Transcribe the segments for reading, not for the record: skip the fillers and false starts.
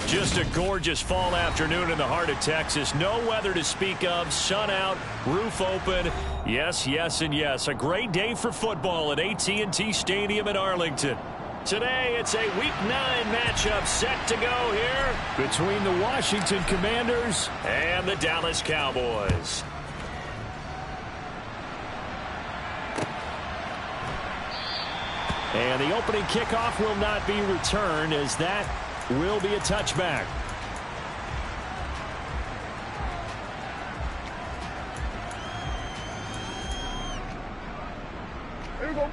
Just a gorgeous fall afternoon in the heart of Texas. No weather to speak of. Sun out, roof open. Yes, yes, and yes. A great day for football at AT&T Stadium in Arlington. Today, it's a Week 9 matchup set to go here between the Washington Commanders and the Dallas Cowboys. And the opening kickoff will not be returned, as that will be a touchback. Here we go.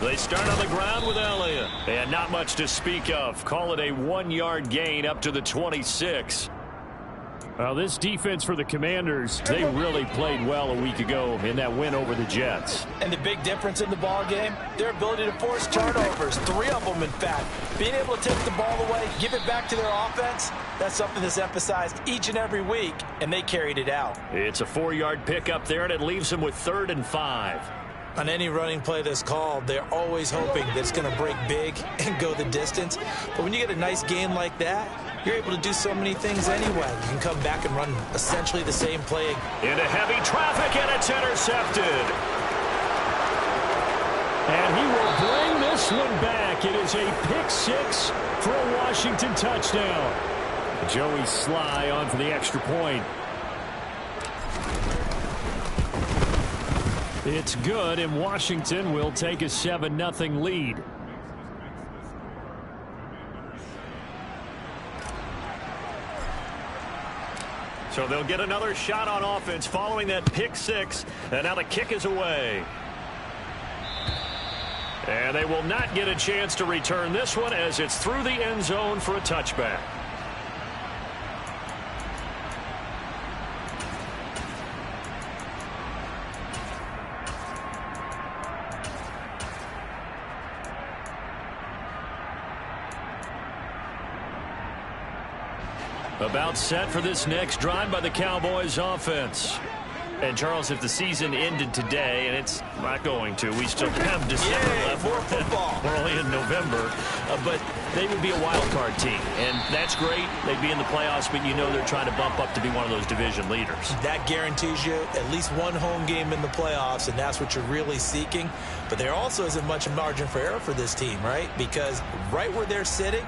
They start on the ground with Elliott. And not much to speak of. Call it a 1-yard gain up to the 26. Well, this defense for the Commanders, they really played well a week ago in that win over the Jets. And the big difference in the ball game, their ability to force turnovers, 3 of them in fact. Being able to take the ball away, give it back to their offense, that's something that's emphasized each and every week, and they carried it out. It's a 4-yard pickup there, and it leaves them with 3rd and 5. On any running play that's called, they're always hoping that it's going to break big and go the distance. But when you get a nice gain like that, you're able to do so many things anyway. You can come back and run essentially the same play. Into heavy traffic, and it's intercepted. And he will bring this one back. It is a pick 6 for a Washington touchdown. Joey Sly on for the extra point. It's good, and Washington will take a 7-0 lead. So they'll get another shot on offense following that pick 6, and now the kick is away. And they will not get a chance to return this one, as it's through the end zone for a touchback. About set for this next drive by the Cowboys offense. And Charles, if the season ended today, and it's not going to, we still have December left. More football. We're only in November, but they would be a wild card team, and that's great. They'd be in the playoffs, but you know they're trying to bump up to be one of those division leaders. That guarantees you at least one home game in the playoffs, and that's what you're really seeking. But there also isn't much margin for error for this team, right? Because right where they're sitting,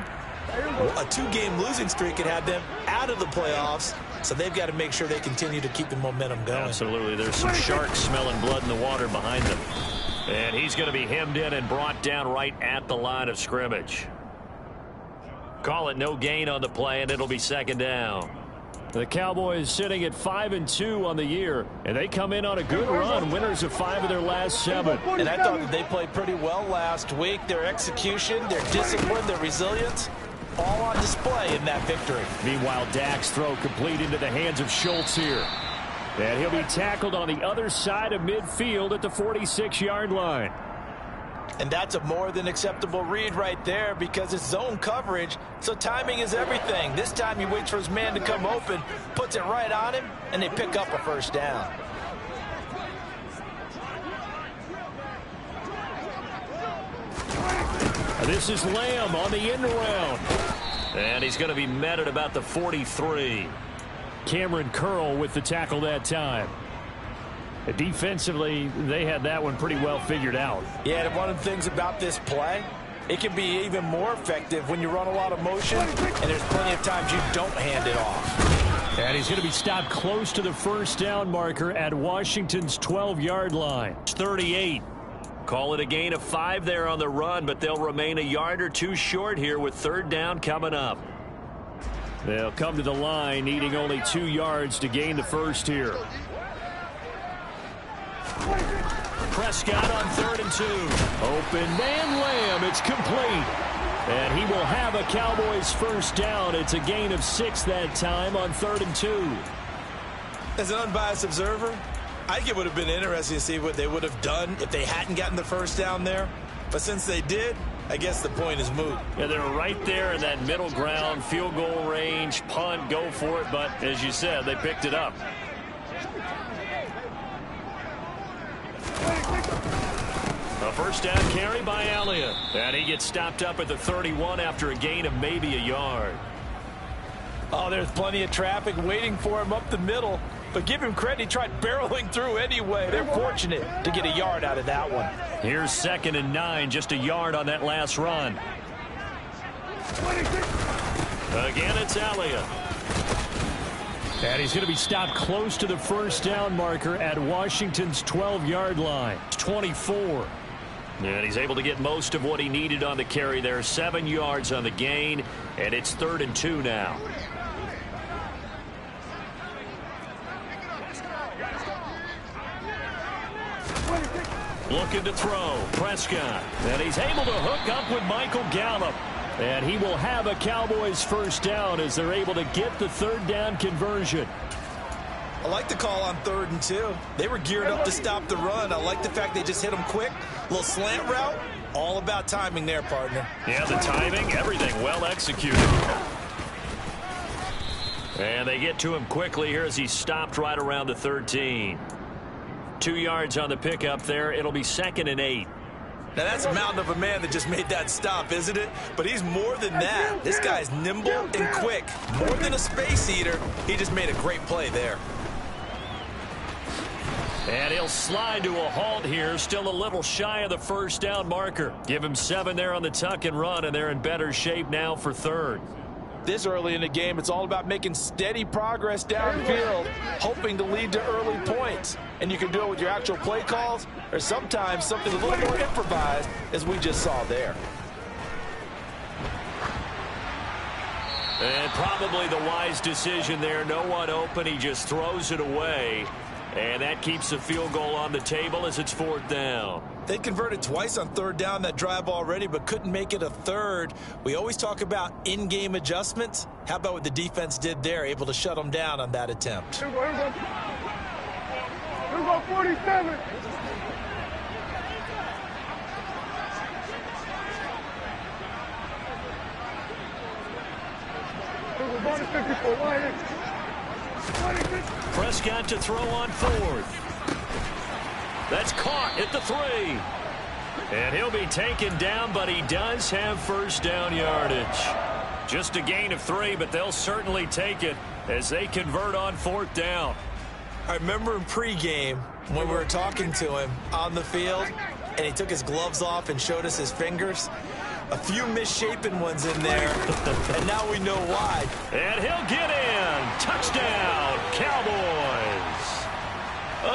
a 2-game losing streak could have them out of the playoffs, so they've got to make sure they continue to keep the momentum going. Absolutely. There's some sharks smelling blood in the water behind them. And he's going to be hemmed in and brought down right at the line of scrimmage. Call it no gain on the play, and it'll be 2nd down. The Cowboys sitting at 5-2 on the year, and they come in on a good run, winners of 5 of their last 7. And I thought that they played pretty well last week. Their execution, their discipline, their resilience, all on display in that victory. Meanwhile, Dak's throw complete into the hands of Schultz here. And he'll be tackled on the other side of midfield at the 46-yard line. And that's a more than acceptable read right there, because it's zone coverage, so timing is everything. This time he waits for his man to come open, puts it right on him, and they pick up a 1st down. This is Lamb on the end around. And he's going to be met at about the 43. Cameron Curl with the tackle that time. Defensively, they had that one pretty well figured out. Yeah, and one of the things about this play, it can be even more effective when you run a lot of motion, and there's plenty of times you don't hand it off. And he's going to be stopped close to the 1st down marker at Washington's 12-yard line. 38. Call it a gain of 5 there on the run, but they'll remain a yard or 2 short here with 3rd down coming up. They'll come to the line needing only 2 yards to gain the 1st here. Prescott on 3rd and 2. Open man Lamb. It's complete. And he will have a Cowboys 1st down. It's a gain of 6 that time on 3rd and 2. As an unbiased observer, I think it would have been interesting to see what they would have done if they hadn't gotten the 1st down there. But since they did, I guess the point is moot. Yeah, they're right there in that middle ground, field goal range, punt, go for it. But as you said, they picked it up. first down carry by Elliott. And he gets stopped up at the 31 after a gain of maybe a yard. Oh, there's plenty of traffic waiting for him up the middle. But give him credit, he tried barreling through anyway. They're fortunate to get a yard out of that one. Here's 2nd and 9, just a yard on that last run. Again, it's Elliott. And he's going to be stopped close to the first down marker at Washington's 12-yard line. 24. And he's able to get most of what he needed on the carry there. 7 yards on the gain, and it's 3rd and 2 now. Looking to throw. Prescott. And he's able to hook up with Michael Gallup. And he will have a Cowboys first down as they're able to get the 3rd down conversion. I like the call on 3rd and 2. They were geared up to stop the run. I like the fact they just hit them quick. A little slant route. All about timing there, partner. Yeah, the timing, everything well executed. And they get to him quickly here as he's stopped right around the 13. 2 yards on the pickup there. It'll be 2nd and 8. Now, that's a mountain of a man that just made that stop, isn't it? But he's more than that. This guy's nimble and quick. More than a space eater. He just made a great play there. And he'll slide to a halt here. Still a little shy of the first down marker. Give him 7 there on the tuck and run, and they're in better shape now for 3rd. This early in the game, it's all about making steady progress downfield, hoping to lead to early points. And you can do it with your actual play calls, or sometimes something a little more improvised, as we just saw there. And probably the wise decision there. No one open. He just throws it away. And that keeps the field goal on the table as it's 4th down. They converted twice on 3rd down that drive already, but couldn't make it a 3rd. We always talk about in-game adjustments. How about what the defense did there, able to shut them down on that attempt? Here we go, 47. Prescott to throw on 4th. That's caught at the 3. And he'll be taken down, but he does have first down yardage. Just a gain of 3, but they'll certainly take it as they convert on 4th down. I remember in pregame when we were talking to him on the field, and he took his gloves off and showed us his fingers. A few misshapen ones in there, and now we know why. And he'll get in. Touchdown, Cowboys.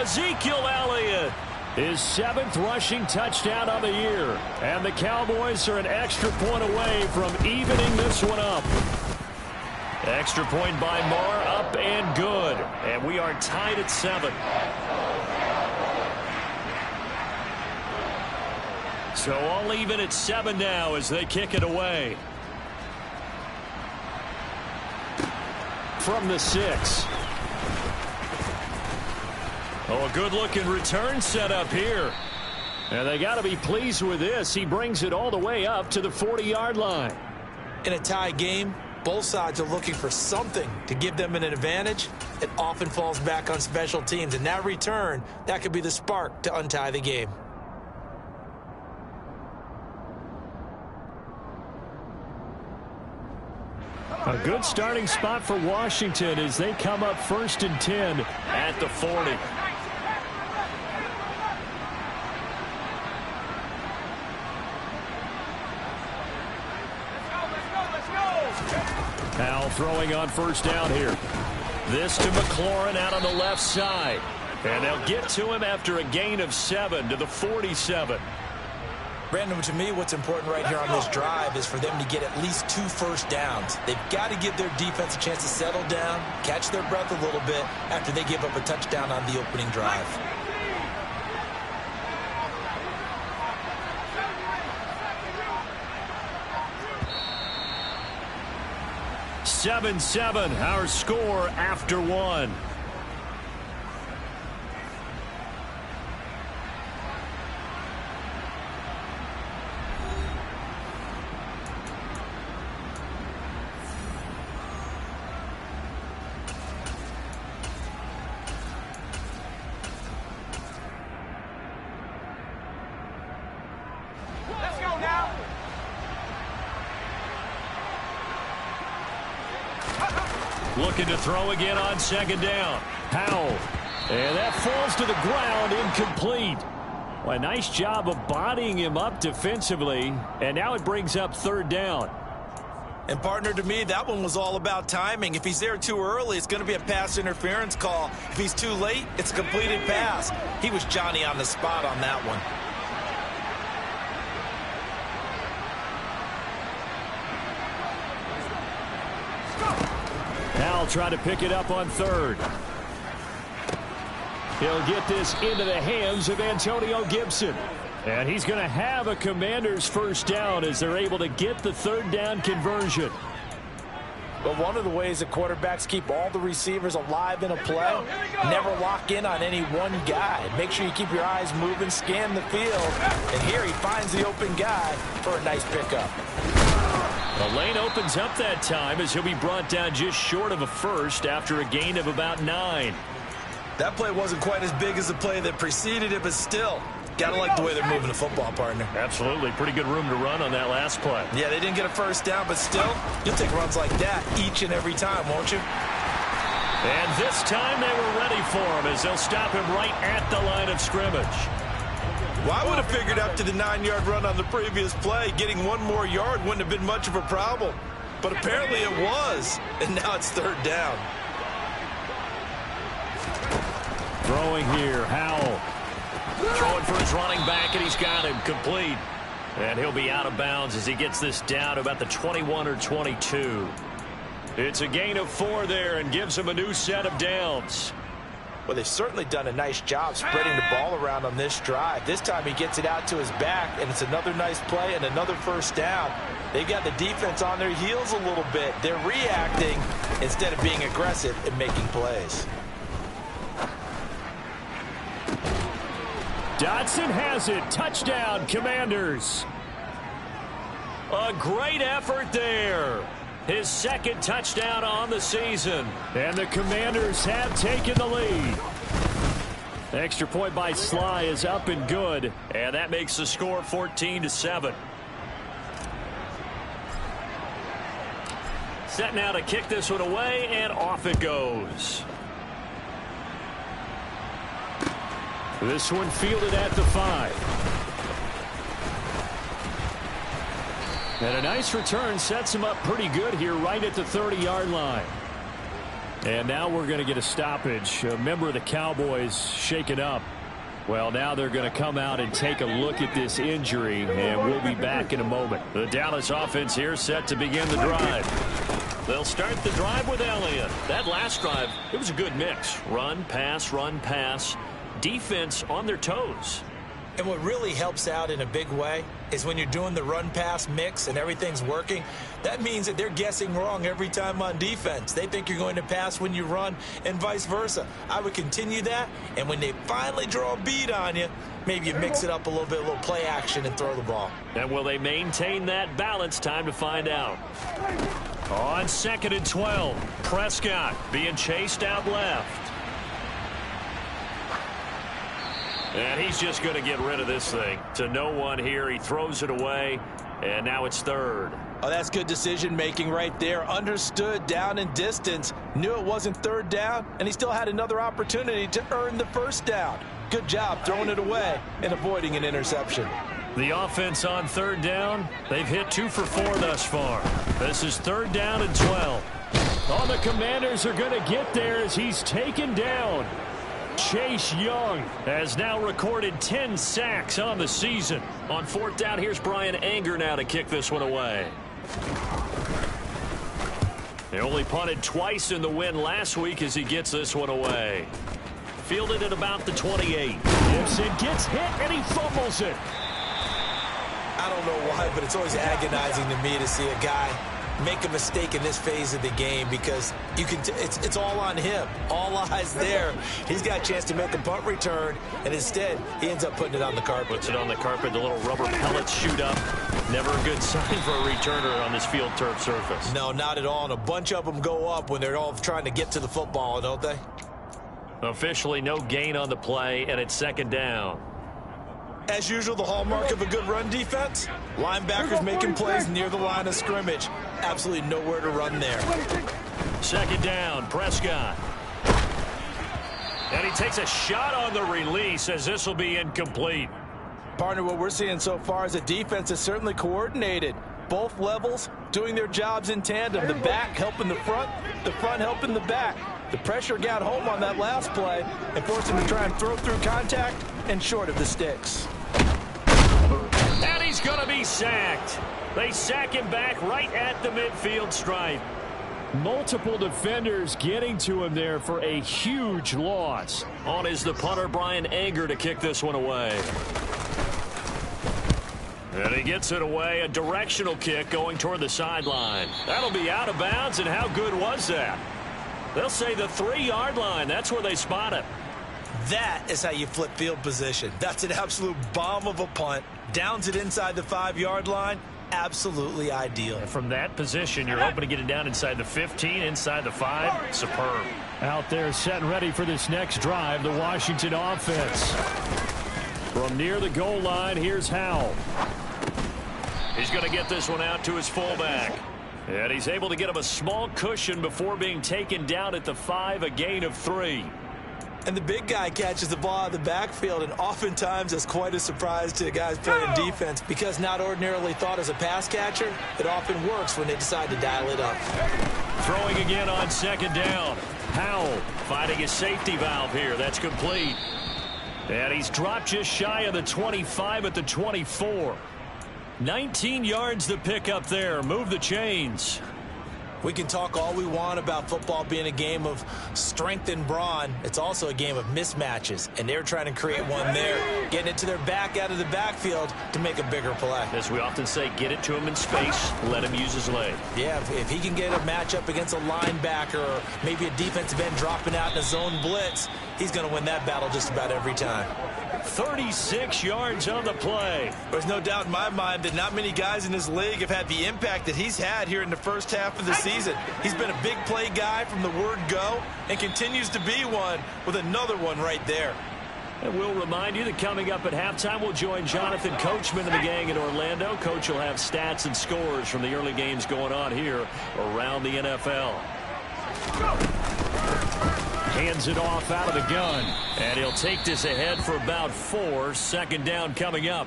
Ezekiel Elliott, his 7th rushing touchdown of the year. And the Cowboys are an extra point away from evening this one up. Extra point by Marr, up and good. And we are tied at 7. So all even at 7 now as they kick it away. From the 6. Oh, a good-looking return set up here. And they got to be pleased with this. He brings it all the way up to the 40-yard line. In a tie game, both sides are looking for something to give them an advantage. It often falls back on special teams. And that return, that could be the spark to untie the game. A good starting spot for Washington as they come up 1st and 10 at the 40. Al throwing on first down here. This to McLaurin out on the left side. And they'll get to him after a gain of 7 to the 47. Brandon, to me, what's important right here on this drive is for them to get at least 2 first downs. They've got to give their defense a chance to settle down, catch their breath a little bit after they give up a touchdown on the opening drive. (7-7) our score after 1. Looking to throw again on second down. Howell. And that falls to the ground, incomplete. Well, a nice job of bodying him up defensively. And now it brings up third down. And partner, to me, that one was all about timing. If he's there too early, it's going to be a pass interference call. If he's too late, it's a completed pass. He was Johnny on the spot on that one. Howell trying to pick it up on third. He'll get this into the hands of Antonio Gibson. And he's going to have a Commanders first down as they're able to get the third down conversion. But one of the ways that quarterbacks keep all the receivers alive in a play, never lock in on any one guy. Make sure you keep your eyes moving, scan the field. And here he finds the open guy for a nice pickup. The lane opens up that time as he'll be brought down just short of a first after a gain of about 9. That play wasn't quite as big as the play that preceded it, but still, gotta like the way they're moving the football, partner. Absolutely. Pretty good room to run on that last play. Yeah, they didn't get a first down, but still, you'll take runs like that each and every time, won't you? And this time they were ready for him as they'll stop him right at the line of scrimmage. Well, I would have figured after the 9-yard run on the previous play, getting one more yard wouldn't have been much of a problem. But apparently it was, and now it's third down. Throwing here, Howell. Throwing for his running back, and he's got him complete. And he'll be out of bounds as he gets this down to about the 21 or 22. It's a gain of 4 there and gives him a new set of downs. Well, they've certainly done a nice job spreading the ball around on this drive. This time he gets it out to his back, and it's another nice play and another first down. They've got the defense on their heels a little bit. They're reacting instead of being aggressive and making plays. Dotson has it. Touchdown, Commanders. A great effort there. His second touchdown on the season. And the Commanders have taken the lead. The extra point by Sly is up and good. And that makes the score 14-7. Set now to kick this one away, and off it goes. This one fielded at the 5. And a nice return sets him up pretty good here right at the 30-yard line. And now we're going to get a stoppage. A member of the Cowboys shaken up. Well, now they're going to come out and take a look at this injury, and we'll be back in a moment. The Dallas offense here set to begin the drive. They'll start the drive with Elliott. That last drive, it was a good mix. Run, pass, defense on their toes. And what really helps out in a big way is when you're doing the run-pass mix and everything's working, that means that they're guessing wrong every time on defense. They think you're going to pass when you run and vice versa. I would continue that, and when they finally draw a bead on you, maybe you mix it up a little bit, a little play action, and throw the ball. And will they maintain that balance? Time to find out. On 2nd and 12, Prescott being chased out left. And he's just going to get rid of this thing. To no one here. He throws it away, and now it's third. Oh, that's good decision-making right there. Understood down and distance. Knew it wasn't third down, and he still had another opportunity to earn the first down. Good job throwing it away and avoiding an interception. The offense on third down, they've hit 2 for 4 thus far. This is 3rd down and 12. Oh, the Commanders are going to get there as he's taken down. Chase Young has now recorded 10 sacks on the season. On 4th down, here's Brian Anger now to kick this one away. They only punted twice in the win last week as he gets this one away. Fielded at about the 28. Gibson gets hit and he fumbles it. I don't know why, but it's always agonizing to me to see a guy make a mistake in this phase of the game because you can. It's all on him. All eyes there. He's got a chance to make a punt return, and instead he ends up putting it on the carpet. Puts it on the carpet. The little rubber pellets shoot up. Never a good sign for a returner on this field turf surface. No, not at all. And a bunch of them go up when they're all trying to get to the football, don't they? Officially no gain on the play, and it's 2nd down. As usual, the hallmark of a good run defense, linebackers making plays near the line of scrimmage. Absolutely nowhere to run there. Second down, Prescott. And he takes a shot on the release as this will be incomplete. Partner, what we're seeing so far is the defense is certainly coordinated. Both levels doing their jobs in tandem. The back helping the front helping the back. The pressure got home on that last play and forced him to try and throw through contact and short of the sticks. And he's going to be sacked. They sack him back right at the midfield stripe. Multiple defenders getting to him there for a huge loss. On is the punter, Brian Anger, to kick this one away. And he gets it away, a directional kick going toward the sideline. That'll be out of bounds, and how good was that? They'll say the 3-yard line. That's where they spot it. That is how you flip field position. That's an absolute bomb of a punt. Downs it inside the 5-yard line. Absolutely ideal. And from that position, you're hoping to get it down inside the 15, inside the 5. Superb. Out there set and ready for this next drive, the Washington offense. From near the goal line, here's Howell. He's going to get this one out to his fullback. And he's able to get him a small cushion before being taken down at the 5, a gain of 3. And the big guy catches the ball out of the backfield, and oftentimes it's quite a surprise to the guys playing defense because not ordinarily thought as a pass catcher, it often works when they decide to dial it up. Throwing again on second down. Howell finding his safety valve here. That's complete. And he's dropped just shy of the 25 at the 24. 19 yards to pick up there. Move the chains. We can talk all we want about football being a game of strength and brawn. It's also a game of mismatches, and they're trying to create one there, getting it to their back out of the backfield to make a bigger play. As we often say, get it to him in space, let him use his leg. Yeah, if he can get a matchup against a linebacker or maybe a defensive end dropping out in a zone blitz, he's going to win that battle just about every time. 36 yards on the play. There's no doubt in my mind that not many guys in this league have had the impact that he's had here in the first half of the season. He's been a big play guy from the word go and continues to be one with another one right there. And we'll remind you that coming up at halftime, we'll join Jonathan Coachman and the gang in Orlando. Coach will have stats and scores from the early games going on here around the NFL. Hands it off out of the gun. And he'll take this ahead for about 4. Second down coming up.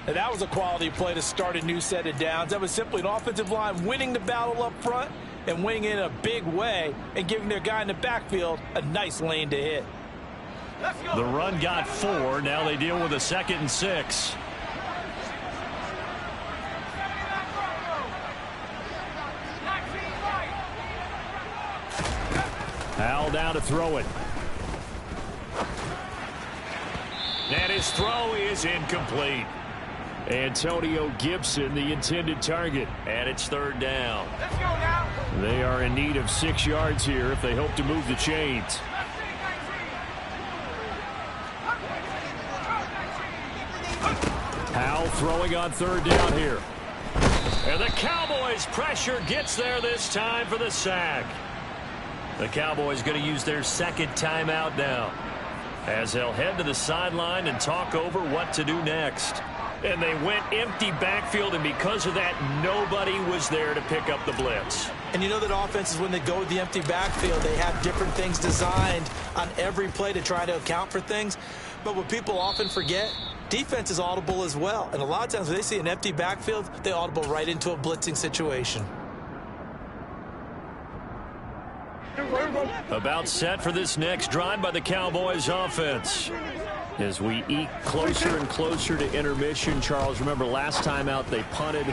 And that was a quality play to start a new set of downs. That was simply an offensive line winning the battle up front and winning it in a big way and giving their guy in the backfield a nice lane to hit. The run got 4. Now they deal with a 2nd and 6. Howell down to throw it. And his throw is incomplete. Antonio Gibson, the intended target. And it's 3rd down. Let's go now. They are in need of 6 yards here if they hope to move the chains. Howell throwing on 3rd down here. And the Cowboys pressure gets there this time for the sack. The Cowboys going to use their 2nd timeout now as they'll head to the sideline and talk over what to do next. And they went empty backfield, and because of that, nobody was there to pick up the blitz. And you know that offenses, when they go with the empty backfield, they have different things designed on every play to try to account for things. But what people often forget, defense is audible as well. And a lot of times when they see an empty backfield, they audible right into a blitzing situation. About set for this next drive by the Cowboys offense. As we eke closer and closer to intermission, Charles, remember last time out they punted.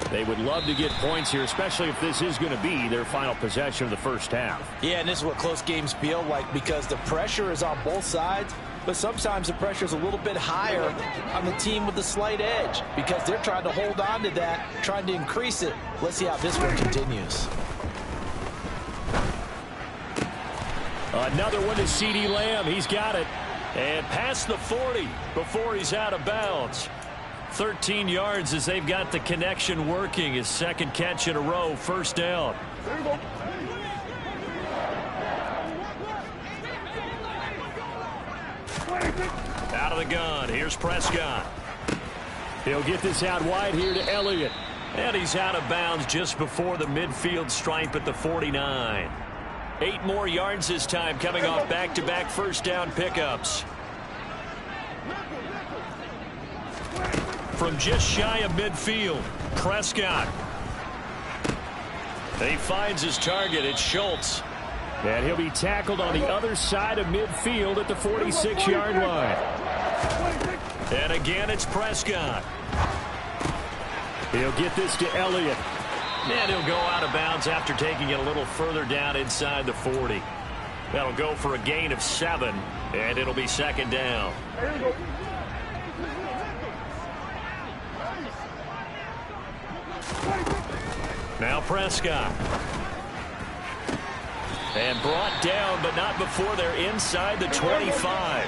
They would love to get points here, especially if this is going to be their final possession of the first half. Yeah, and this is what close games feel like because the pressure is on both sides, but sometimes the pressure is a little bit higher on the team with the slight edge because they're trying to hold on to that, trying to increase it. Let's see how this one continues. Another one to CeeDee Lamb. He's got it. And past the 40 before he's out of bounds. 13 yards as they've got the connection working. His 2nd catch in a row. 1st down. There you go. Out of the gun. Here's Prescott. He'll get this out wide here to Elliott. And he's out of bounds just before the midfield stripe at the 49. 8 more yards this time, coming off back-to-back first down pickups. From just shy of midfield, Prescott. He finds his target. It's Schultz. And he'll be tackled on the other side of midfield at the 46-yard line. And again, it's Prescott. He'll get this to Elliott. And he'll go out of bounds after taking it a little further down inside the 40. That'll go for a gain of 7, and it'll be second down. Now Prescott. And brought down, but not before they're inside the 25.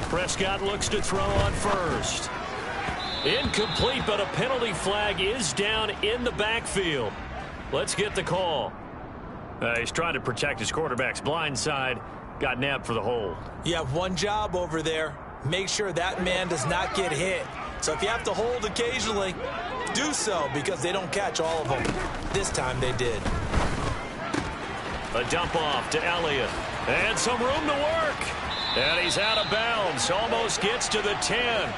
Prescott looks to throw on first. Incomplete, but a penalty flag is down in the backfield. Let's get the call. He's trying to protect his quarterback's blind side. Got nabbed for the hold. You have one job over there. Make sure that man does not get hit. So if you have to hold occasionally, do so, because they don't catch all of them. This time they did. A dump off to Elliott. And some room to work. And he's out of bounds. Almost gets to the 10.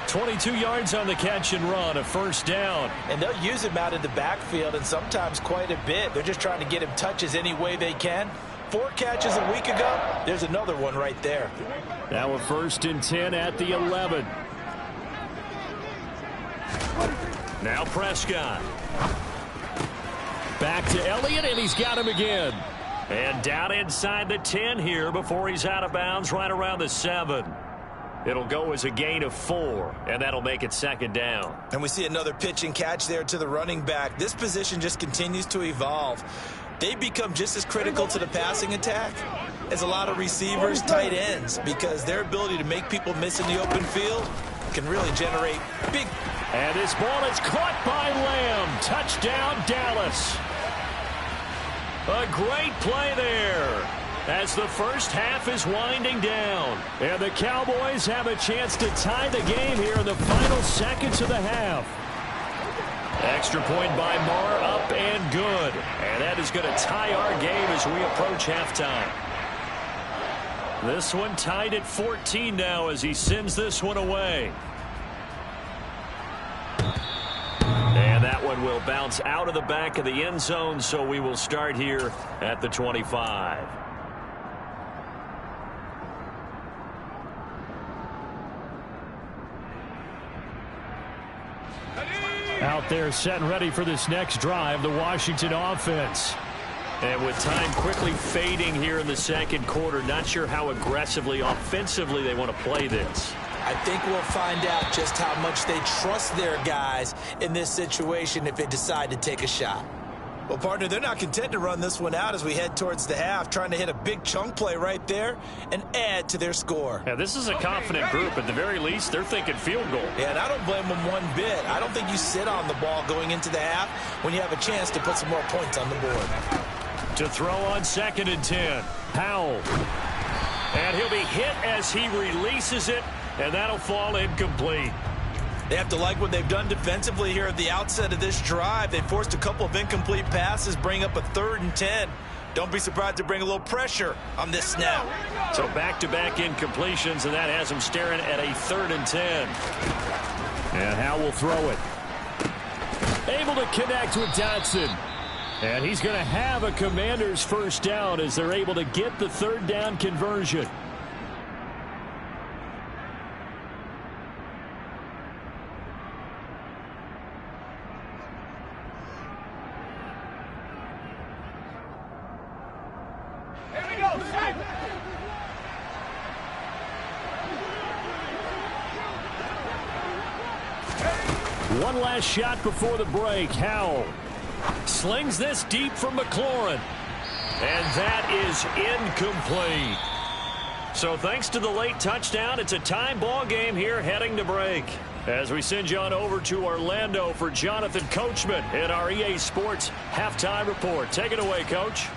22 yards on the catch and run, a first down. And they'll use him out in the backfield, and sometimes quite a bit. They're just trying to get him touches any way they can. 4 catches a week ago. There's another one right there. Now a first and 10 at the 11. Now Prescott. Back to Elliott, and he's got him again. And down inside the 10 here before he's out of bounds right around the 7. It'll go as a gain of 4, and that'll make it second down. And we see another pitch and catch there to the running back. This position just continues to evolve. They become just as critical to the passing attack as a lot of receivers, tight ends, because their ability to make people miss in the open field can really generate big. And this ball is caught by Lamb. Touchdown, Dallas. A great play there as the first half is winding down. And the Cowboys have a chance to tie the game here in the final seconds of the half. Extra point by Marr, up and good. And that is going to tie our game as we approach halftime. This one tied at 14 now as he sends this one away. And that one will bounce out of the back of the end zone, so we will start here at the 25. Out there set and ready for this next drive, the Washington offense. And with time quickly fading here in the second quarter, not sure how aggressively, offensively they want to play this. I think we'll find out just how much they trust their guys in this situation if they decide to take a shot. Well, partner, they're not content to run this one out as we head towards the half, trying to hit a big chunk play right there and add to their score. Yeah, this is a confident group. At the very least, they're thinking field goal. Yeah, and I don't blame them one bit. I don't think you sit on the ball going into the half when you have a chance to put some more points on the board. To throw on second and 10, Powell. And he'll be hit as he releases it, and that'll fall incomplete. They have to like what they've done defensively here at the outset of this drive. They forced a couple of incomplete passes, bring up a 3rd and 10. Don't be surprised to bring a little pressure on this snap. So back-to-back incompletions, and that has them staring at a 3rd and 10. And Howe will throw it. Able to connect with Dotson. And he's going to have a Commander's first down as they're able to get the 3rd down conversion. One last shot before the break. Howell slings this deep from McLaurin. And that is incomplete. So thanks to the late touchdown, it's a time ball game here heading to break. As we send you on over to Orlando for Jonathan Coachman in our EA Sports Halftime Report. Take it away, Coach.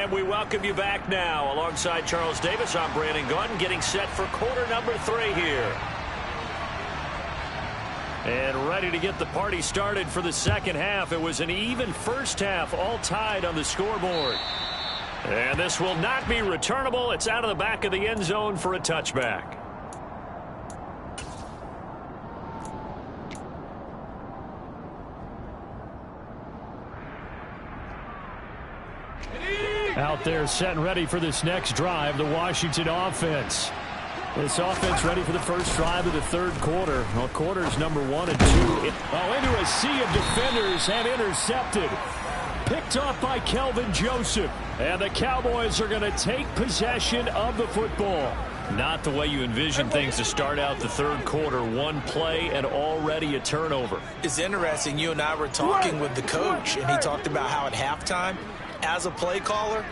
And we welcome you back now. Alongside Charles Davis, I'm Brandon Gunn, getting set for quarter number 3 here. And ready to get the party started for the second half. It was an even first half, all tied on the scoreboard. And this will not be returnable. It's out of the back of the end zone for a touchback. Out there set and ready for this next drive, the Washington offense. This offense ready for the first drive of the third quarter. Well, quarters number 1 and 2. Into a sea of defenders and intercepted. Picked off by Kelvin Joseph. And the Cowboys are going to take possession of the football. Not the way you envision things to start out the third quarter. One play and already a turnover. It's interesting. You and I were talking with the coach, and he talked about how at halftime, as a play caller,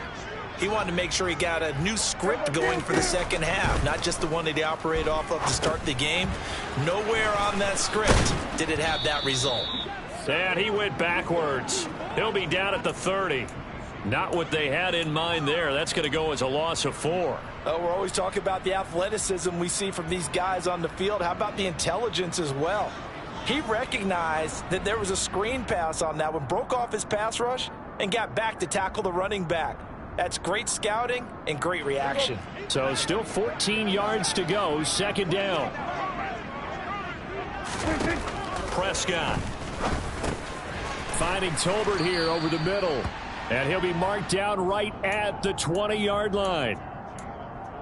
he wanted to make sure he got a new script going for the second half, not just the one that he operated off of to start the game. Nowhere on that script did it have that result. And he went backwards. He'll be down at the 30. Not what they had in mind there. That's going to go as a loss of 4. Oh, we're always talking about the athleticism we see from these guys on the field. How about the intelligence as well? He recognized that there was a screen pass on that one, broke off his pass rush, and got back to tackle the running back. That's great scouting and great reaction. So still 14 yards to go, second down. Prescott finding Tolbert here over the middle. And he'll be marked down right at the 20-yard line.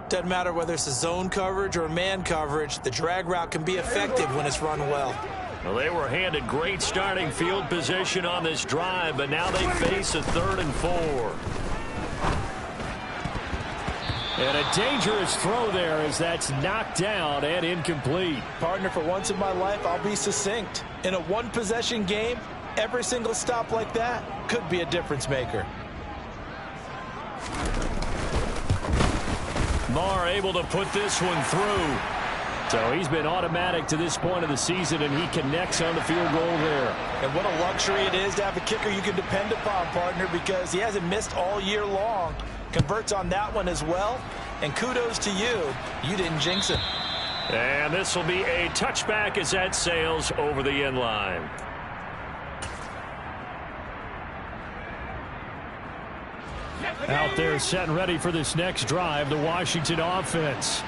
Doesn't matter whether it's a zone coverage or man coverage, the drag route can be effective when it's run well. Well, they were handed great starting field position on this drive, but now they face a 3rd and 4. And a dangerous throw there as that's knocked down and incomplete. Partner, for once in my life, I'll be succinct. In a one-possession game, every single stop like that could be a difference maker. Marr able to put this one through. So he's been automatic to this point of the season, and he connects on the field goal there. And what a luxury it is to have a kicker you can depend upon, partner, because he hasn't missed all year long. Converts on that one as well. And kudos to you. You didn't jinx it. And this will be a touchback as that sails over the end line. Out there set and ready for this next drive, the Washington offense.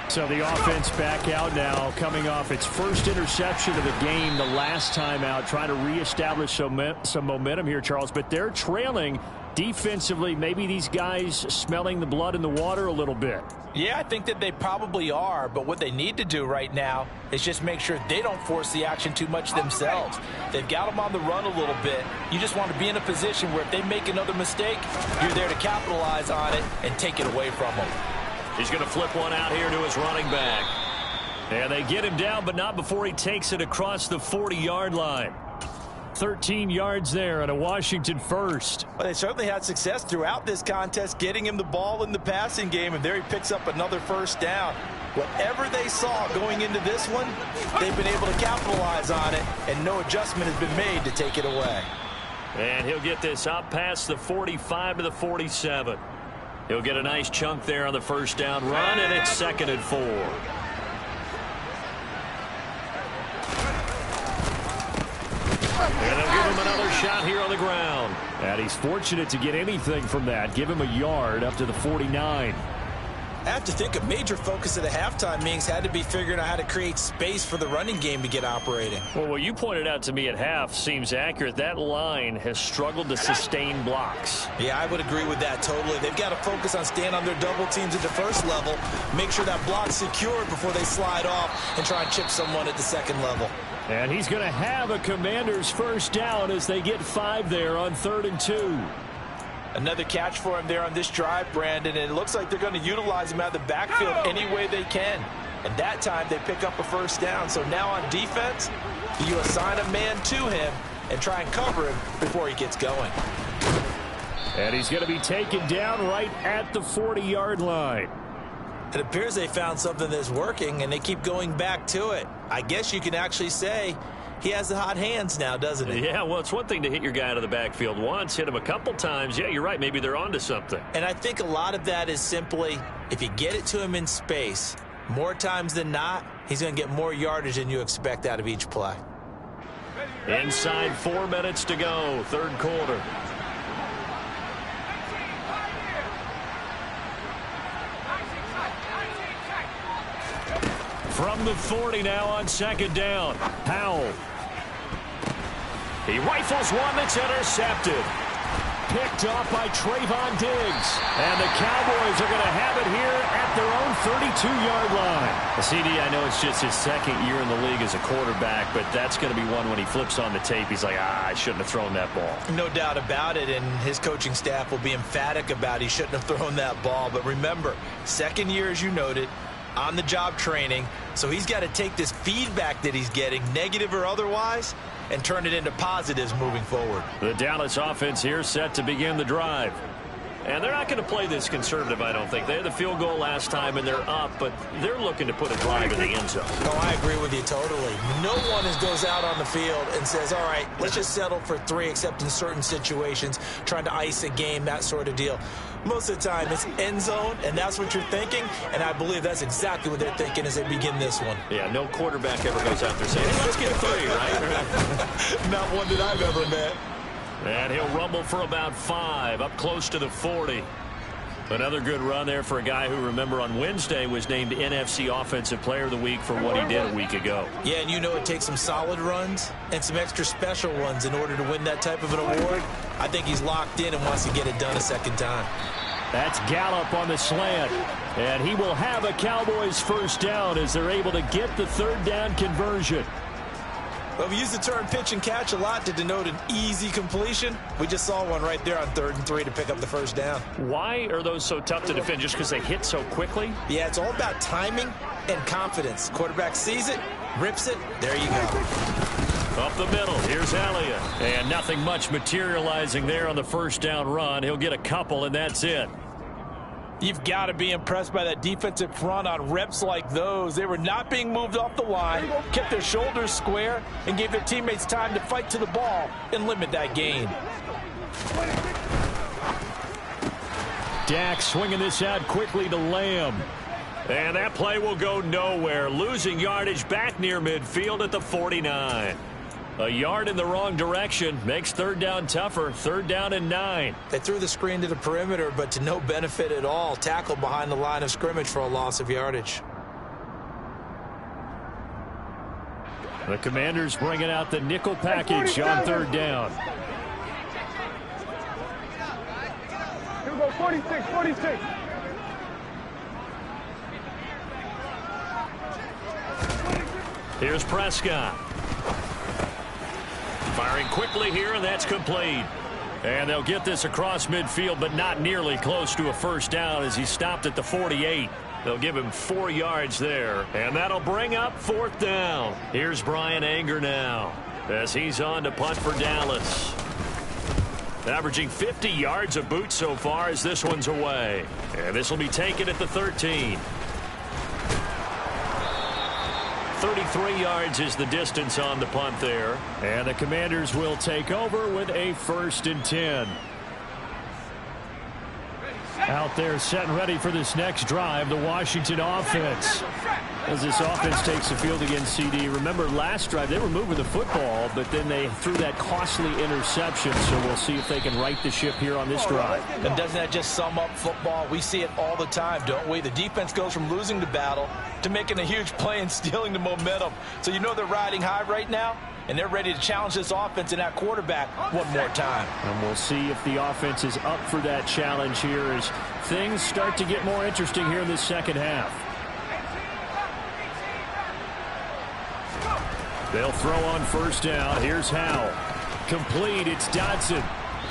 So the offense back out now, coming off its first interception of the game the last time out, trying to reestablish some momentum here, Charles. But they're trailing defensively. Maybe these guys smelling the blood in the water a little bit. Yeah, I think that they probably are, but what they need to do right now is just make sure they don't force the action too much themselves. They've got them on the run a little bit. You just want to be in a position where if they make another mistake, you're there to capitalize on it and take it away from them. He's going to flip one out here to his running back. And they get him down, but not before he takes it across the 40-yard line. 13 yards there and a Washington first. Well, they certainly had success throughout this contest getting him the ball in the passing game, and there he picks up another first down. Whatever they saw going into this one, they've been able to capitalize on it, and no adjustment has been made to take it away. And he'll get this up past the 45 to the 47. He'll get a nice chunk there on the first down run, and it's 2nd and 4. And they'll give him another shot here on the ground. And he's fortunate to get anything from that. Give him a yard up to the 49. I have to think a major focus of the halftime meetings had to be figuring out how to create space for the running game to get operating. Well, what you pointed out to me at half seems accurate. That line has struggled to sustain blocks. Yeah, I would agree with that totally. They've got to focus on staying on their double teams at the first level, make sure that block's secured before they slide off and try and chip someone at the second level. And he's going to have a Commanders first down as they get 5 there on 3rd and 2. Another catch for him there on this drive, Brandon, and it looks like they're going to utilize him out of the backfield any way they can. And that time they pick up a first down. So now on defense, you assign a man to him and try and cover him before he gets going. And he's going to be taken down right at the 40-yard line. It appears they found something that's working, and they keep going back to it. I guess you can actually say he has the hot hands now, doesn't he? Yeah, well, it's one thing to hit your guy out of the backfield once, hit him a couple times. Yeah, you're right. Maybe they're onto something. And I think a lot of that is simply, if you get it to him in space, more times than not, he's going to get more yardage than you expect out of each play. Inside 4 minutes to go, third quarter. From the 40 now on second down. Howell. He rifles one that's intercepted. Picked off by Trayvon Diggs. And the Cowboys are going to have it here at their own 32-yard line. CD, I know it's just his second year in the league as a quarterback, but that's going to be one when he flips on the tape. He's like, I shouldn't have thrown that ball. No doubt about it, and his coaching staff will be emphatic about he shouldn't have thrown that ball. But remember, second year, as you noted, on-the-job training, so he's got to take this feedback that he's getting, negative or otherwise, and turn it into positives moving forward. The Dallas offense here set to begin the drive. And they're not going to play this conservative, I don't think. They had the field goal last time, and they're up, but they're looking to put a drive in the end zone. No, I agree with you totally. No one goes out on the field and says, all right, let's just settle for 3, except in certain situations, trying to ice a game, that sort of deal. Most of the time, it's end zone, and that's what you're thinking, and I believe that's exactly what they're thinking as they begin this one. Yeah, no quarterback ever goes out there saying, hey, let's get 3, right? Not one that I've ever met. And he'll rumble for about 5, up close to the 40. Another good run there for a guy who, remember, on Wednesday was named NFC Offensive Player of the Week for what he did a week ago. Yeah, and you know it takes some solid runs and some extra special ones in order to win that type of an award. I think he's locked in and wants to get it done a second time. That's Gallup on the slant. And he will have a Cowboys first down as they're able to get the third down conversion. Well, we use the term pitch and catch a lot to denote an easy completion. We just saw one right there on 3rd and 3 to pick up the first down. Why are those so tough to defend? Just because they hit so quickly? Yeah, it's all about timing and confidence. Quarterback sees it, rips it, there you go. Up the middle, here's Elliott. And nothing much materializing there on the first down run. He'll get a couple, and that's it. You've got to be impressed by that defensive front on reps like those. They were not being moved off the line, kept their shoulders square, and gave their teammates time to fight to the ball and limit that gain. Dak swinging this out quickly to Lamb. And that play will go nowhere. Losing yardage back near midfield at the 49. A yard in the wrong direction makes third down tougher. 3rd down and 9. They threw the screen to the perimeter, but to no benefit at all. Tackled behind the line of scrimmage for a loss of yardage. The Commanders bringing out the nickel package on 3rd down. Here we go, 46, 46. Here's Prescott. Firing quickly here, and that's complete. And they'll get this across midfield, but not nearly close to a first down as he stopped at the 48. They'll give him 4 yards there, and that'll bring up 4th down. Here's Brian Anger now as he's on to punt for Dallas. Averaging 50 yards a boot so far as this one's away. And this will be taken at the 13. 33 yards is the distance on the punt there. And the Commanders will take over with a 1st and 10. Out there set and ready for this next drive, the Washington offense. As this offense takes the field against CD. Remember, last drive, they were moving the football, but then they threw that costly interception. So we'll see if they can right the ship here on this drive. And doesn't that just sum up football? We see it all the time, don't we? The defense goes from losing the battle to making a huge play and stealing the momentum. So you know they're riding high right now, and they're ready to challenge this offense and that quarterback one more time. And we'll see if the offense is up for that challenge here as things start to get more interesting here in the second half. They'll throw on 1st down. Here's Howell. Complete. It's Dodson.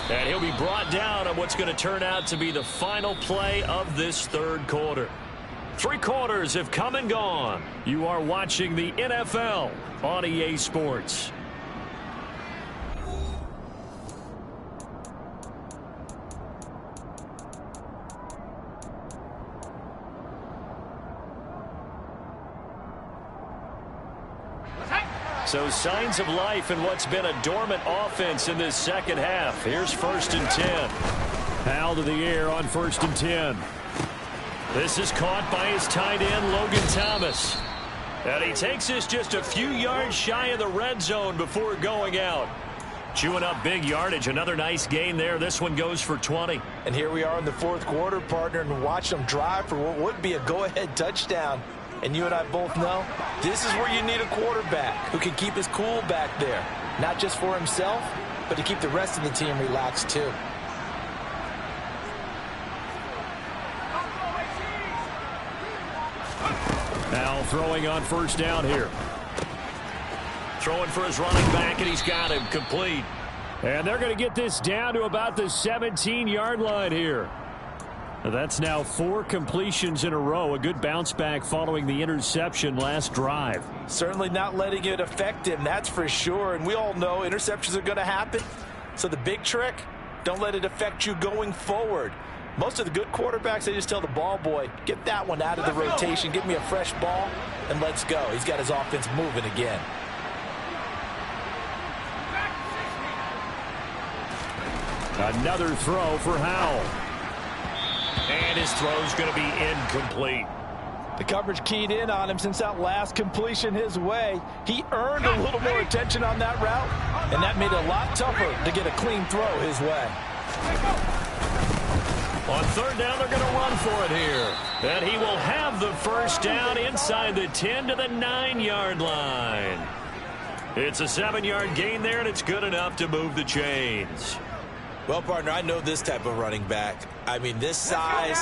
And he'll be brought down on what's going to turn out to be the final play of this 3rd quarter. 3 quarters have come and gone. You are watching the NFL on EA Sports. So signs of life in what's been a dormant offense in this second half. Here's 1st and 10. Howell to the air on 1st and 10. This is caught by his tight end, Logan Thomas. And he takes this just a few yards shy of the red zone before going out. Chewing up big yardage. Another nice gain there. This one goes for 20. And here we are in the 4th quarter, partner, and watch them drive for what would be a go-ahead touchdown. And you and I both know this is where you need a quarterback who can keep his cool back there. Not just for himself, but to keep the rest of the team relaxed too. Now throwing on 1st down here. Throwing for his running back, and he's got him complete. And they're going to get this down to about the 17-yard line here. That's now 4 completions in a row. A good bounce back following the interception last drive. Certainly not letting it affect him, that's for sure. And we all know interceptions are going to happen. So the big trick, don't let it affect you going forward. Most of the good quarterbacks, they just tell the ball boy, get that one out of the rotation, give me a fresh ball, and let's go. He's got his offense moving again. Another throw for Howell. And his throw's going to be incomplete. The coverage keyed in on him since that last completion his way. He earned a little more attention on that route, and that made it a lot tougher to get a clean throw his way. On 3rd down, they're going to run for it here. And he will have the 1st down inside the 10 to the 9-yard line. It's a 7-yard gain there, and it's good enough to move the chains. Well, partner, I know this type of running back. I mean, this size,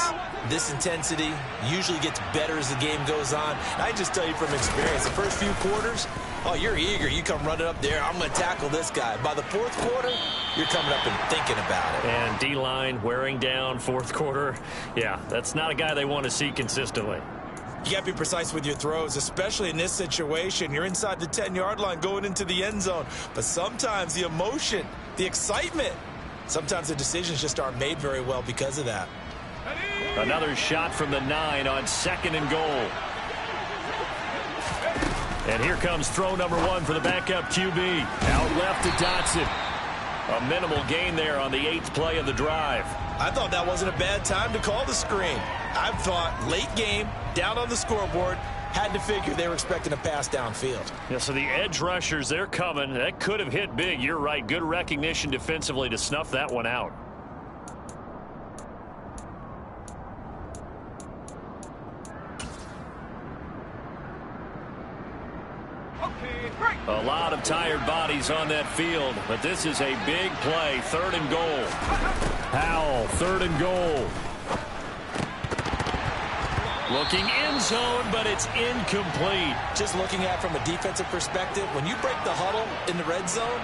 this intensity usually gets better as the game goes on. I just tell you from experience, the first few quarters, oh, you're eager. You come running up there, I'm going to tackle this guy. By the 4th quarter, you're coming up and thinking about it. And D-line wearing down 4th quarter. Yeah, that's not a guy they want to see consistently. You got to be precise with your throws, especially in this situation. You're inside the 10-yard line going into the end zone. But sometimes the emotion, the excitement, sometimes the decisions just aren't made very well because of that. Another shot from the 9 on 2nd and goal. And here comes throw number 1 for the backup QB. Out left to Dotson. A minimal gain there on the 8th play of the drive. I thought that wasn't a bad time to call the screen. I thought late game, down on the scoreboard, had to figure they were expecting a pass downfield. Yeah, so the edge rushers, they're coming. That could have hit big. You're right. Good recognition defensively to snuff that one out. A lot of tired bodies on that field, but this is a big play. 3rd and goal. Howell, 3rd and goal. Looking end zone, but it's incomplete. Just looking at it from a defensive perspective, when you break the huddle in the red zone,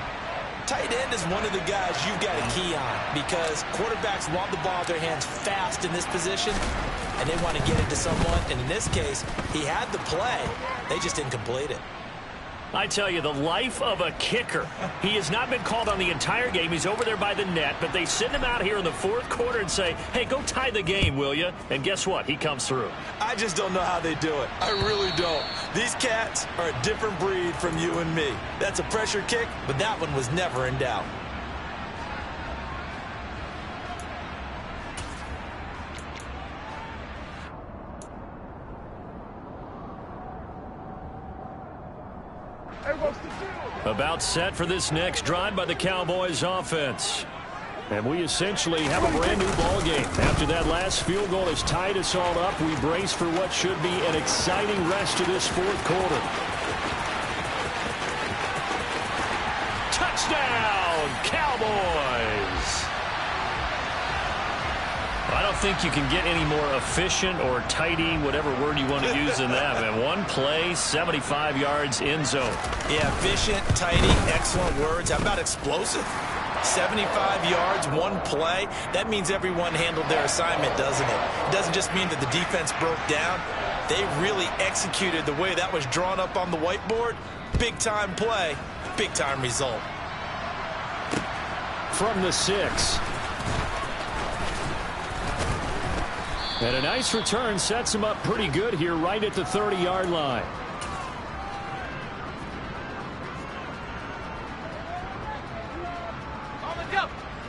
tight end is one of the guys you've got a key on because quarterbacks want the ball in their hands fast in this position, and they want to get it to someone. And in this case, he had the play. They just didn't complete it. I tell you, the life of a kicker. He has not been called on the entire game. He's over there by the net, but they send him out here in the 4th quarter and say, hey, go tie the game, will you? And guess what? He comes through. I just don't know how they do it. I really don't. These cats are a different breed from you and me. That's a pressure kick, but that one was never in doubt. About set for this next drive by the Cowboys offense. And we essentially have a brand new ball game. After that last field goal has tied us all up, we brace for what should be an exciting rest of this 4th quarter. Touchdown, Cowboys! I don't think you can get any more efficient or tidy, whatever word you want to use in that. Man, one play, 75 yards in zone. Yeah, efficient, tidy, excellent words. How about explosive? 75 yards, one play. That means everyone handled their assignment, doesn't it? It doesn't just mean that the defense broke down. They really executed the way that was drawn up on the whiteboard. Big-time play, big-time result. From the 6. And a nice return sets him up pretty good here right at the 30-yard line.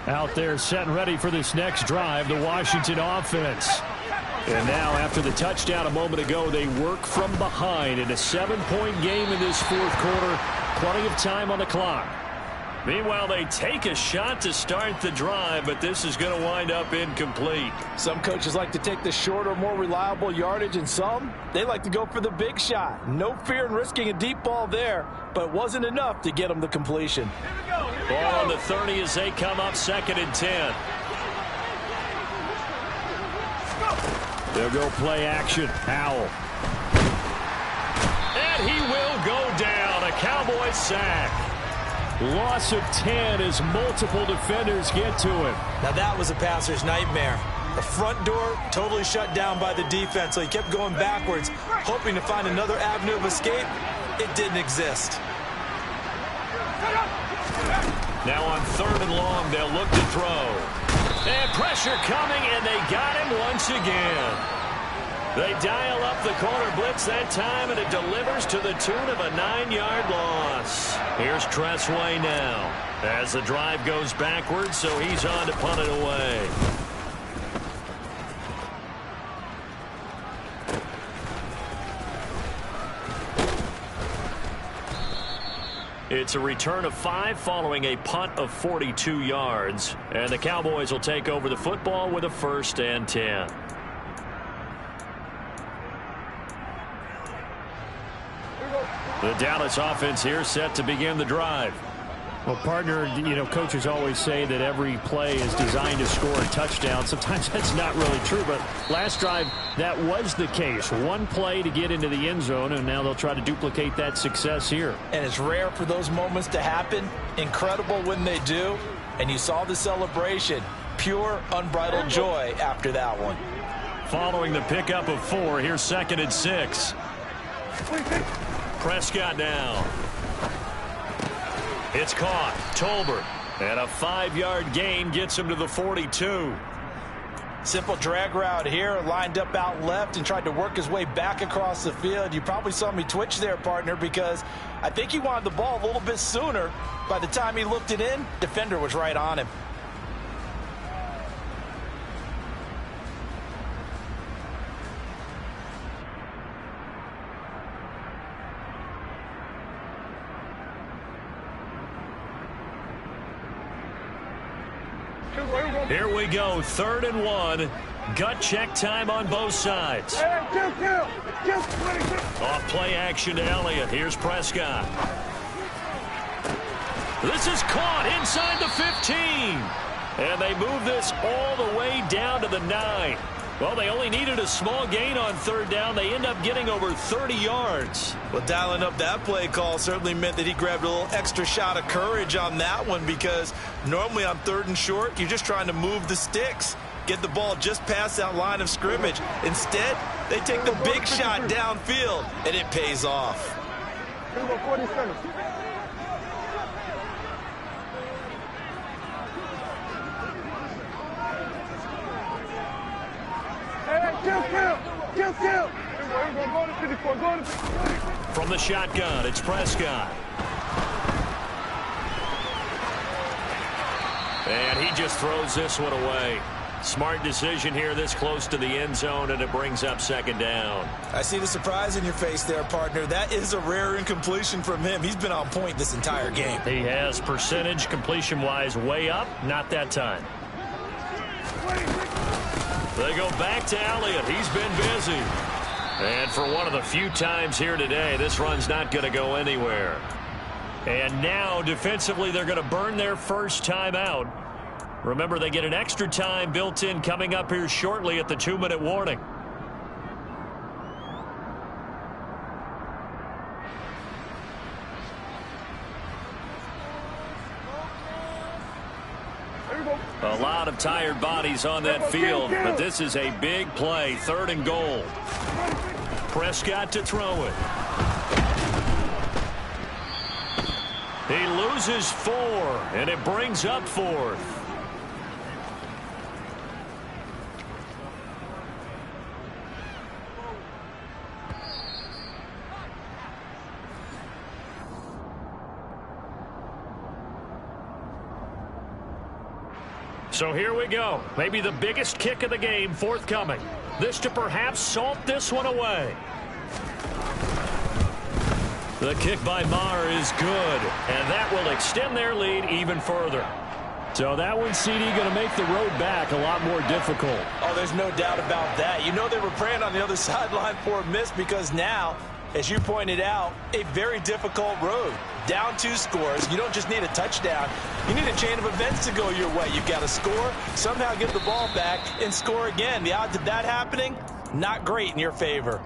Out there set and ready for this next drive, the Washington offense. And now after the touchdown a moment ago, they work from behind in a 7-point game in this fourth quarter. Plenty of time on the clock. Meanwhile, they take a shot to start the drive, but this is going to wind up incomplete. Some coaches like to take the shorter, more reliable yardage, and some, they like to go for the big shot. No fear in risking a deep ball there, but it wasn't enough to get them the completion. Ball on the 30 as they come up 2nd and 10. They'll go play action. Howell. And he will go down. A Cowboys sack. Loss of 10 as multiple defenders get to him. Now that was a passer's nightmare. The front door totally shut down by the defense, so he kept going backwards, hoping to find another avenue of escape. It didn't exist. Now on 3rd and long, they'll look to throw. And pressure coming, and they got him once again. They dial up the corner blitz that time, and it delivers to the tune of a 9-yard loss. Here's Tressway now as the drive goes backwards, so he's on to punt it away. It's a return of 5 following a punt of 42 yards. And the Cowboys will take over the football with a 1st and 10. The Dallas offense here set to begin the drive. Well, partner, coaches always say that every play is designed to score a touchdown. Sometimes that's not really true, but last drive, that was the case. One play to get into the end zone, and now they'll try to duplicate that success here. And it's rare for those moments to happen. Incredible when they do. And you saw the celebration. Pure, unbridled joy after that one. Following the pickup of 4, here's 2nd and 6. Prescott now. It's caught. Tolbert. And a 5-yard gain gets him to the 42. Simple drag route here. Lined up out left and tried to work his way back across the field. You probably saw me twitch there, partner, because I think he wanted the ball a little bit sooner. By the time he looked it in, defender was right on him. Here we go, 3rd and 1. Gut check time on both sides. Off play action to Elliott. Here's Prescott. This is caught inside the 15. And they move this all the way down to the 9. Well, they only needed a small gain on 3rd down. They end up getting over 30 yards. Well, dialing up that play call certainly meant that he grabbed a little extra shot of courage on that one, because normally on 3rd and short, you're just trying to move the sticks, get the ball just past that line of scrimmage. Instead, they take the big shot downfield, and it pays off. 47. From the shotgun, it's Prescott. And he just throws this one away. Smart decision here this close to the end zone, and it brings up 2nd down. I see the surprise in your face there, partner. That is a rare incompletion from him. He's been on point this entire game. He has percentage completion-wise way up. Not that time. They go back to Elliott. He's been busy. And for one of the few times here today, this run's not going to go anywhere. And now, defensively, they're going to burn their first time out. Remember, they get an extra time built in coming up here shortly at the 2-minute warning. A lot of tired bodies on that field, but this is a big play. 3rd and goal. Prescott to throw it. He loses 4, and it brings up 4th. So here we go. Maybe the biggest kick of the game forthcoming. This to perhaps salt this one away. The kick by Maher is good, and that will extend their lead even further. So that one, CD, going to make the road back a lot more difficult. Oh, there's no doubt about that. You know they were praying on the other sideline for a miss because now, as you pointed out, a very difficult road. Down 2 scores. You don't just need a touchdown. You need a chain of events to go your way. You've got to score, somehow get the ball back, and score again. The odds of that happening, not great in your favor.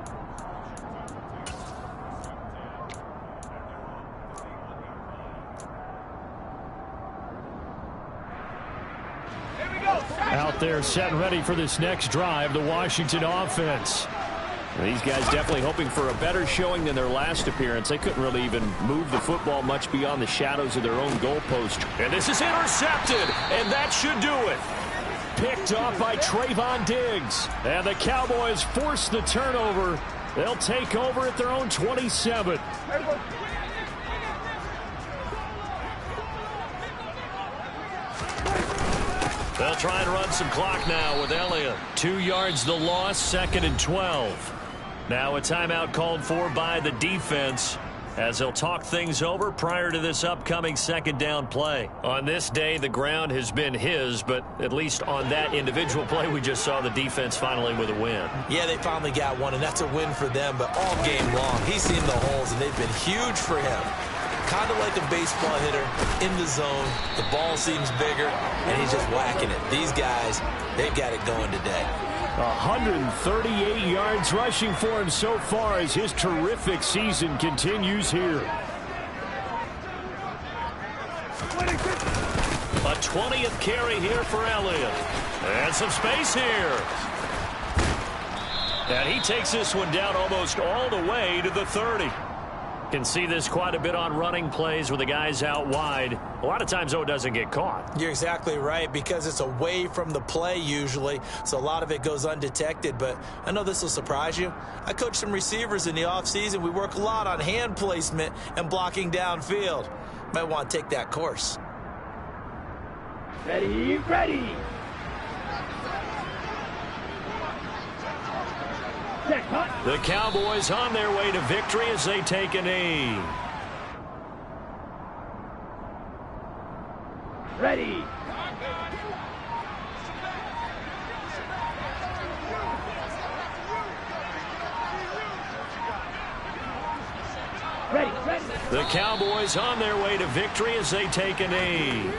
Out there set and ready for this next drive, the Washington offense. These guys definitely hoping for a better showing than their last appearance. They couldn't really even move the football much beyond the shadows of their own goalpost. And this is intercepted, and that should do it. Picked off by Trayvon Diggs. And the Cowboys force the turnover. They'll take over at their own 27. They'll try and run some clock now with Elliott. 2 yards the loss, 2nd and 12. Now a timeout called for by the defense as they'll talk things over prior to this upcoming 2nd down play. On this day, the ground has been his, but at least on that individual play, we just saw the defense finally with a win. Yeah, they finally got one, and that's a win for them, but all game long, he's seen the holes, and they've been huge for him. Kind of like a baseball hitter in the zone. The ball seems bigger, and he's just whacking it. These guys, they've got it going today. 138 yards rushing for him so far as his terrific season continues here. A 20th carry here for Elliott. And some space here. And he takes this one down almost all the way to the 30. Can see this quite a bit on running plays with the guys out wide. A lot of times, though, it doesn't get caught. You're exactly right, because it's away from the play usually, so a lot of it goes undetected. But I know this will surprise you. I coach some receivers in the offseason. We work a lot on hand placement and blocking downfield. Might want to take that course. Ready, ready. The Cowboys on their way to victory as they take a knee. Ready. Ready, ready. The Cowboys on their way to victory as they take a knee.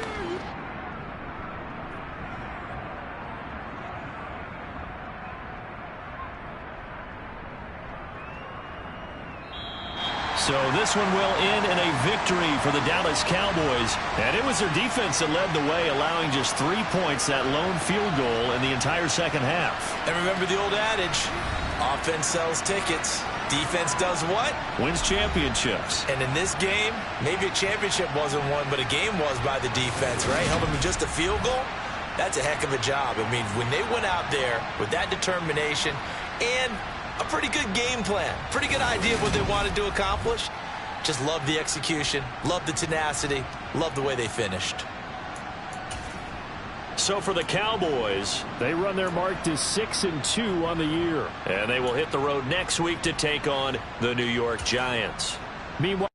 So this one will end in a victory for the Dallas Cowboys. And it was their defense that led the way, allowing just 3 points, that lone field goal in the entire second half. And remember the old adage, offense sells tickets. Defense does what? Wins championships. And in this game, maybe a championship wasn't won, but a game was by the defense, right? Helping them just a field goal? That's a heck of a job. I mean, when they went out there with that determination and a pretty good game plan, pretty good idea of what they wanted to accomplish. Just love the execution, love the tenacity, love the way they finished. So for the Cowboys, they run their mark to 6-2 on the year. And they will hit the road next week to take on the New York Giants. Meanwhile,